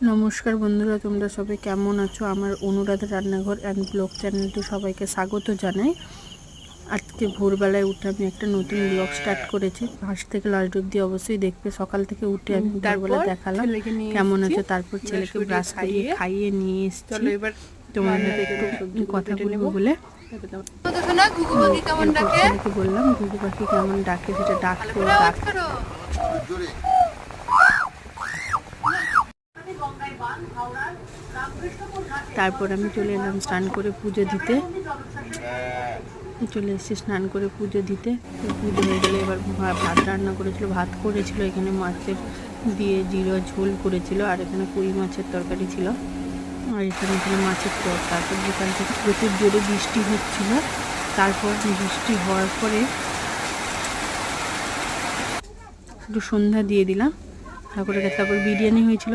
নমস্কার বন্ধুরা, তোমরা সবাই কেমন আছো? আমার অনুরাধা রান্নাঘর অ্যান্ড ব্লগ চ্যানেলটি সবাইকে স্বাগত জানাই। আজকে ভোরবেলায় উঠে আমি একটা নতুন ব্লগ স্টার্ট করেছি। ফার্স্ট থেকে লাস্ট অবধি অবশ্যই দেখবে। সকাল থেকে উঠে আমি ভোরবেলা দেখালাম কেমন আছে, তারপর ছেলেকে ব্রাশ করিয়ে খাইয়ে নিয়ে এসেছি। তোমার সাথে একটু কথা বলবো বলে ছেলেকে বললাম ঘুঘু পাখি কেমন ডাকে, সেটা ডাকতে তারপর আমি চলে এলাম স্নান করে পুজো দিতে। চলে এসেছি স্নান করে পুজো দিতে। পুজো হয়ে গেলে এবার ভাত রান্না করেছিল, ভাত করেছিল, এখানে মাছের দিয়ে জিরা ঝোল করেছিল, আর এখানে কই মাছের তরকারি ছিল, আর এখানে মাছের টক। তারপর বিকাল থেকে প্রচুর জোরে বৃষ্টি হচ্ছিল। তারপর বৃষ্টি হওয়ার পরে একটু সন্ধ্যা দিয়ে দিলাম ঠাকুরের কাছে। তারপর বিরিয়ানি হয়েছিল।